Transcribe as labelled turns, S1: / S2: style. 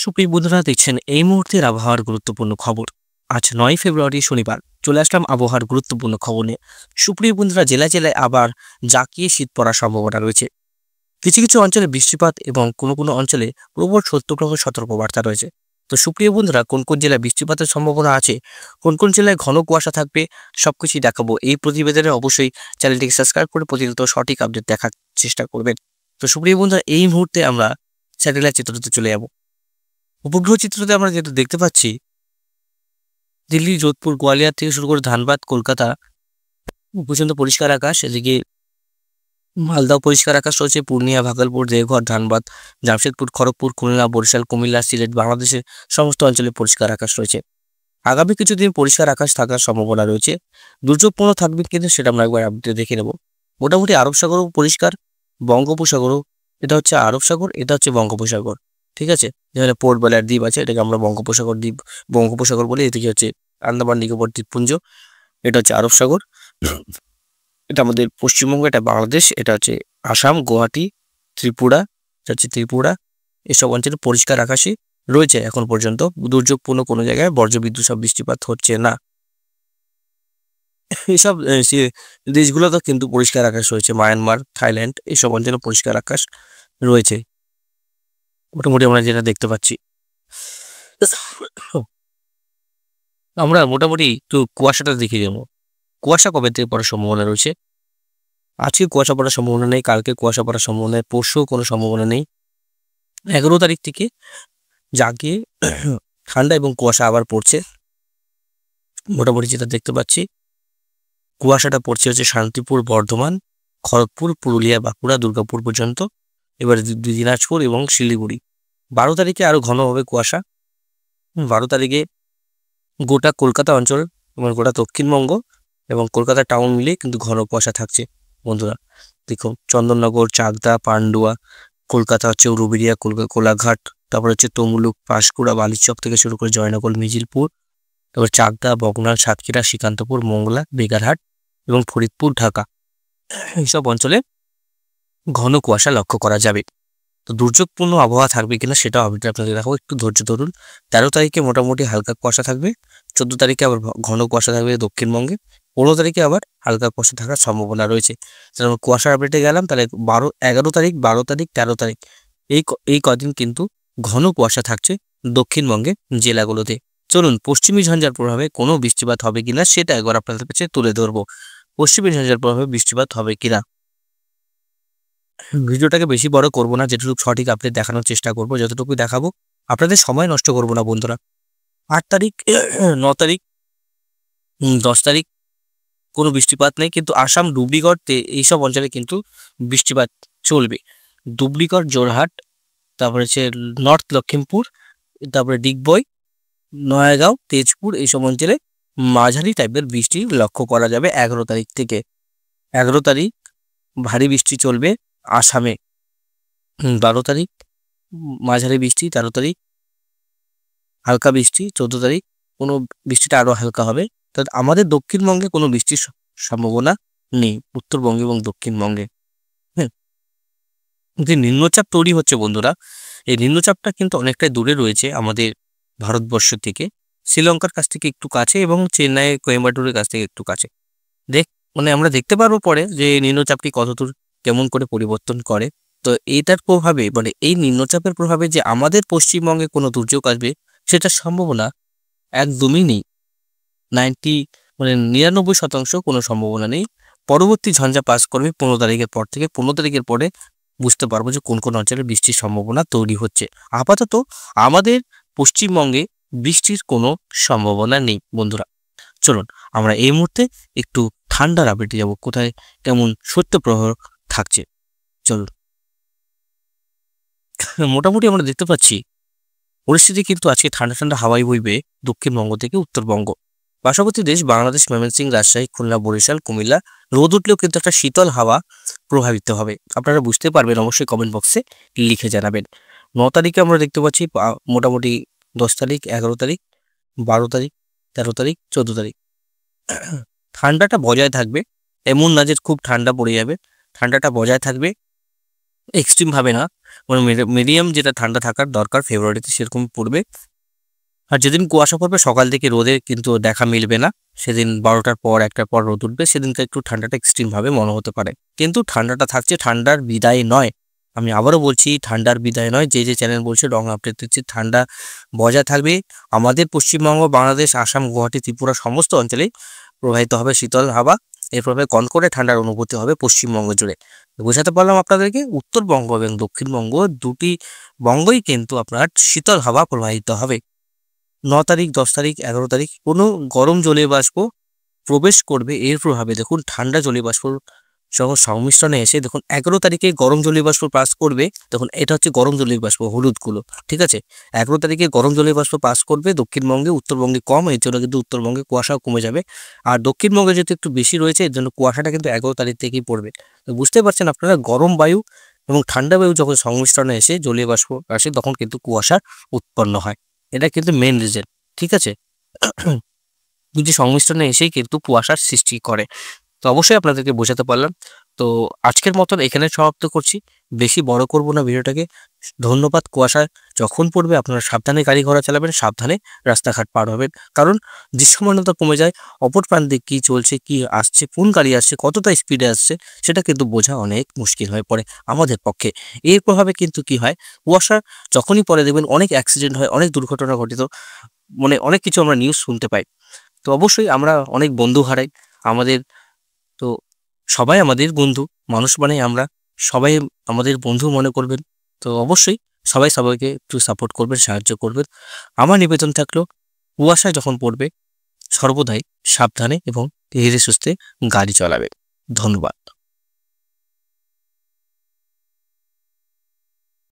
S1: সুপ্রিয় বন্ধুরা, দেখছেন এই মুহূর্তের আবহাওয়ার গুরুত্বপূর্ণ খবর। আজ ৯ ফেব্রুয়ারি শনিবার চলে আসলাম আবহাওয়ার গুরুত্বপূর্ণ খবর নিয়ে। সুপ্রিয় বন্ধুরা, জেলায় জেলায় আবার জাঁকিয়ে শীত পড়ার সম্ভাবনা রয়েছে। কিছু কিছু অঞ্চলে বৃষ্টিপাত এবং কোনো কোনো অঞ্চলে প্রবল শৈত্যপ্রবাহ সতর্কবার্তা রয়েছে। তো সুপ্রিয় বন্ধুরা, কোন কোন জেলায় বৃষ্টিপাতের সম্ভাবনা আছে, কোন কোন জেলায় ঘন কুয়াশা থাকবে, সবকিছুই দেখাবো এই প্রতিবেদনে। অবশ্যই চ্যানেলটিকে সাবস্ক্রাইব করে প্রতিনিয়ত সঠিক আপডেট দেখার চেষ্টা করবেন। তো সুপ্রিয় বন্ধুরা, এই মুহূর্তে আমরা স্যাটেলাইট চিত্রতে চলে যাব। উপগ্রহ চিত্রতে আমরা যেটা দেখতে পাচ্ছি, দিল্লি, যোধপুর, গোয়ালিয়র থেকে শুরু করে ধানবাদ, কলকাতা পর্যন্ত পরিষ্কার আকাশ। এদিকে মালদাও পরিষ্কার আকাশ রয়েছে। পূর্ণিয়া, ভাগলপুর, দেওঘর, ধানবাদ, জামশেদপুর, খড়গপুর, খুলনা, বরিশাল, কুমিল্লা, সিলেট, বাংলাদেশের সমস্ত অঞ্চলে পরিষ্কার আকাশ রয়েছে। আগামী কিছুদিন পরিষ্কার আকাশ থাকার সম্ভাবনা রয়েছে। দুর্যোগপূর্ণ থাকবে কিন্তু সেটা আমরা একবার আপডেটে দেখে নেব। মোটামুটি আরব সাগরও পরিষ্কার, বঙ্গোপসাগরও, এটা হচ্ছে আরব সাগর, এটা হচ্ছে বঙ্গোপসাগর। ঠিক আছে, যেখানে পোর্ট ব্লেয়ার দ্বীপ আছে, এটাকে আমরা বঙ্গোপসাগর দ্বীপ, বঙ্গোপসাগর বলি। এদিকে হচ্ছে আন্দামান নিকোবর দ্বীপপুঞ্জ, এটা হচ্ছে আরব সাগর। এটা আমাদের পশ্চিমবঙ্গ, এটা বাংলাদেশ, এটা হচ্ছে আসাম, গুয়াহাটি, ত্রিপুরা, এটা হচ্ছে ত্রিপুরা। এসব অঞ্চলে পরিষ্কার আকাশই রয়েছে এখন পর্যন্ত। দুর্যোগপূর্ণ কোনো জায়গায় বজ্রবিদ্যুৎ সব বৃষ্টিপাত হচ্ছে না। এসব দেশগুলোতে কিন্তু পরিষ্কার আকাশ রয়েছে। মায়ানমার, থাইল্যান্ড, এসব অঞ্চলে পরিষ্কার আকাশ রয়েছে মোটামুটি আমরা যেটা দেখতে পাচ্ছি। আমরা মোটামুটি একটু কুয়াশাটা দেখে যাবো। কুয়াশা কবে থেকে পড়ার সম্ভাবনা রয়েছে? আজকে কুয়াশা পড়ার সম্ভাবনা নেই, কালকে কুয়াশা পড়ার সম্ভাবনা নেই, পরশুও কোনো সম্ভাবনা নেই। 11 তারিখ থেকে জাগিয়ে ঠান্ডা এবং কুয়াশা আবার পড়ছে। মোটামুটি যেটা দেখতে পাচ্ছি, কুয়াশাটা পড়ছে হচ্ছে শান্তিপুর, বর্ধমান, খড়গপুর, পুরুলিয়া, বাঁকুড়া, দুর্গাপুর পর্যন্ত। এবারে দিনাজপুর এবং শিলিগুড়ি। 12 তারিখে আরো ঘন হবে কুয়াশা। 12 তারিখে গোটা কলকাতা অঞ্চল এবং গোটা দক্ষিণবঙ্গ এবং কলকাতা টাউন মিলে কিন্তু ঘন কুয়াশা থাকছে বন্ধুরা। দেখুন, চন্দননগর, চাকদা, পান্ডুয়া, কলকাতা হচ্ছে উলুবেড়িয়া, কোলাঘাট, তারপর হচ্ছে তমলুক, পাঁশকুড়া, বালিচক থেকে শুরু করে জয়নগর, মিজিলপুর, তারপর চাকদা, বগনান, সাতক্ষীরা, শ্রীকান্তপুর, মংলা, বেগারহাট এবং ফরিদপুর, ঢাকা, এইসব অঞ্চলে ঘন কুয়াশা লক্ষ্য করা যাবে। তো দুর্যোগপূর্ণ আবহাওয়া থাকবে কিনা সেটাও আপডেট আপনাদের দেখাবো, একটু ধৈর্য ধরুন। 13 তারিখে মোটামুটি হালকা কুয়াশা থাকবে। 14 তারিখে আবার ঘন কুয়াশা থাকবে দক্ষিণবঙ্গে। 15 তারিখে আবার হালকা কুয়াশা থাকার সম্ভাবনা রয়েছে। তাহলে কুয়াশার আপডেটে গেলাম। তাহলে 11 তারিখ, 12 তারিখ, 13 তারিখ এই কদিন কিন্তু ঘন কুয়াশা থাকছে দক্ষিণবঙ্গের জেলাগুলোতে। চলুন, পশ্চিমী ঝঞ্ঝার প্রভাবে কোনো বৃষ্টিপাত হবে কিনা সেটা একবার আপনাদের কাছে তুলে ধরবো। পশ্চিমী ঝঞ্ঝার প্রভাবে বৃষ্টিপাত হবে কিনা। ভিডিওটাকে বেশি বড় করব না, যেটুকু সঠিক আপডেট দেখানোর চেষ্টা করব, যতটুকু দেখাবো। আপনাদের সময় নষ্ট করব না বন্ধুরা। 8 তারিখ, 9 তারিখ, 10 তারিখ কোনো বৃষ্টিপাত নেই, কিন্তু আসাম, ডুবলিগড়, এইসব অঞ্চলে কিন্তু বৃষ্টিপাত চলবে। ডুবলিগড়, জোরহাট, তারপরে হচ্ছে নর্থ লক্ষিমপুর, তারপরে ডিগবই, নয়াগাঁও, তেজপুর, এইসব অঞ্চলে মাঝারি টাইপের বৃষ্টি লক্ষ্য করা যাবে 11 তারিখ থেকে। 11 তারিখ ভারী বৃষ্টি চলবে আসামে। 12 তারিখ মাঝারি বৃষ্টি, 13 তারিখ হালকা বৃষ্টি, 14 তারিখ কোনো বৃষ্টিটা আরো হালকা হবে। তো আমাদের দক্ষিণবঙ্গে কোনো বৃষ্টির সম্ভাবনা নেই, উত্তরবঙ্গে এবং দক্ষিণবঙ্গে। হ্যাঁ, যে নিম্নচাপ তৈরি হচ্ছে বন্ধুরা, এই নিম্নচাপটা কিন্তু অনেকটাই দূরে রয়েছে আমাদের ভারতবর্ষ থেকে। শ্রীলঙ্কার কাছ থেকে একটু কাছে এবং চেন্নাই, কোয়েম্বাটুরের কাছ থেকে একটু কাছে। আমরা দেখতে পারবো পরে যে নিম্নচাপটি কতদূর কেমন করে পরিবর্তন করে। তো এইটার প্রভাবে, এই নিম্নচাপের প্রভাবে যে আমাদের পশ্চিমবঙ্গে কোনো দুর্যোগ আসবে সেটার সম্ভাবনা একদমই নেই। 99% কোনো সম্ভাবনা নেই। পরবর্তী ঝঞ্ঝা পাস করবে 15 তারিখের পর থেকে। 15 তারিখের পরে বুঝতে পারবো যে কোন কোন অঞ্চলে বৃষ্টির সম্ভাবনা তৈরি হচ্ছে। আপাতত আমাদের পশ্চিমবঙ্গে বৃষ্টির কোনো সম্ভাবনা নেই বন্ধুরা। চলুন, আমরা এই মুহূর্তে একটু ঠান্ডার আপডেটে যাব, কোথায় কেমন শৈত্যপ্রবাহ থাকছে। চলুন, মোটামুটি আমরা দেখতে পাচ্ছি পরিস্থিতি কিন্তু আজকে ঠান্ডা ঠান্ডা হাওয়াই বইবে দক্ষিণবঙ্গ থেকে উত্তরবঙ্গ। পার্শ্ববর্তী দেশ বাংলাদেশ, ময়মনসিংহ, রাজশাহী, খুলনা, বরিশাল, কুমিল্লা রোদ উঠলেও কিন্তু একটা শীতল হাওয়া প্রভাবিত হবে। আপনারা বুঝতে পারবেন, অবশ্যই কমেন্ট বক্সে লিখে জানাবেন। 9 তারিখে আমরা দেখতে পাচ্ছি মোটামুটি 10 তারিখ, 11 তারিখ, 12 তারিখ, 13 তারিখ, 14 তারিখ ঠান্ডাটা বজায় থাকবে। এমন না যে খুব ঠান্ডা পড়ে যাবে, ঠান্ডাটা বজায় থাকবে। এক্সট্রিম ভাবে না, মানে মিডিয়াম যেটা ঠান্ডা থাকার দরকার ফেব্রুয়ারিতে সেরকম পড়বে। আর যেদিন কুয়াশা পড়বে সকাল থেকে রোদের কিন্তু দেখা মিলবে না, সেদিন 12টার পর 1টার পর রোদ উঠবে, সেদিনকে একটু ঠান্ডাটা এক্সট্রিম ভাবে মনে হতে পারে। কিন্তু ঠান্ডাটা থাকছে, ঠান্ডার বিদায় নয়। আমি আবারও বলছি, ঠান্ডার বিদায় নয়। যে চ্যানেল বলছে রং আপডেট দিচ্ছে, ঠান্ডা বজায় থাকবে। আমাদের পশ্চিমবঙ্গ, বাংলাদেশ, আসাম, গুয়াহাটি, ত্রিপুরা সমস্ত অঞ্চলেই প্রবাহিত হবে শীতল হাওয়া। এর প্রভাবে কনকনে ঠান্ডার অনুভূতি হবে পশ্চিমবঙ্গ জুড়ে। বোঝাতে পারলাম আপনাদেরকে, উত্তরবঙ্গ এবং দক্ষিণবঙ্গ দুটি বঙ্গই কিন্তু আপনার শীতল হাওয়া প্রবাহিত হবে। 9 তারিখ, 10 তারিখ, 11 তারিখ কোনো গরম জলীয় বাষ্প প্রবেশ করবে, এর প্রভাবে দেখুন ঠান্ডা জলীয় বাষ্প যখন সংমিশ্রণে এসে দেখুন 11 তারিখে গরম জলীয় বাষ্প পাস করবে। দেখুন এটা হচ্ছে গরম জলীয় বাষ্প, হলুদগুলো, ঠিক আছে। 11 তারিখে গরম জলীয় বাষ্প পাস করবে দক্ষিণবঙ্গে, উত্তরবঙ্গে কম, এর জন্য কিন্তু উত্তরবঙ্গে কুয়াশাও কমে যাবে। আর দক্ষিণবঙ্গে যেহেতু একটু বেশি রয়েছে, এর জন্য কুয়াশাটা কিন্তু 11 তারিখ থেকেই পড়বে। তো বুঝতে পারছেন আপনারা, গরম বায়ু এবং ঠান্ডা বায়ু যখন সংমিশ্রণে এসে জলীয় বাষ্প আসে তখন কিন্তু কুয়াশা উৎপন্ন হয়। এটা কিন্তু মেন রিজন, ঠিক আছে। দুটি সংমিশ্রণে এসেই কিন্তু কুয়াশার সৃষ্টি করে। তো অবশ্যই আপনাদেরকে বোঝাতে পারলাম। তো আজকের মতন এখানে সমাপ্ত করছি, বেশি বড় করব না ভিডিওটাকে। ধন্যবাদ। কুয়াশা যখন পড়বে আপনারা সাবধানে গাড়ি ঘোড়া চালাবেন, সাবধানে রাস্তাঘাট পার হবেন, কারণ দৃশ্যমানতা কমে যায়। অপর প্রান্তে কি চলছে, কি আসছে, কোন গাড়ি আসছে, কতটা স্পিডে আসছে, সেটা কিন্তু বোঝা অনেক মুশকিল হয়ে পড়ে আমাদের পক্ষে। এর প্রভাবে কিন্তু কি হয়, কুয়াশা যখনই পরে দেখবেন অনেক অ্যাক্সিডেন্ট হয়, অনেক দুর্ঘটনা ঘটিত, মানে অনেক কিছু আমরা নিউজ শুনতে পাই। তো অবশ্যই আমরা অনেক বন্ধু হারাই আমাদের। তো সবাই আমাদের বন্ধু, মানুষ মানে আমরা, সবাই আমাদের বন্ধু মনে করবেন। তো অবশ্যই সবাই সবাইকে একটু সাপোর্ট করবেন, সাহায্য করবেন। আমার নিবেদন থাকলো, কুয়াশা যখন পড়বে সর্বদাই সাবধানে এবং ধীরে সুস্থে গাড়ি চালাবে। ধন্যবাদ।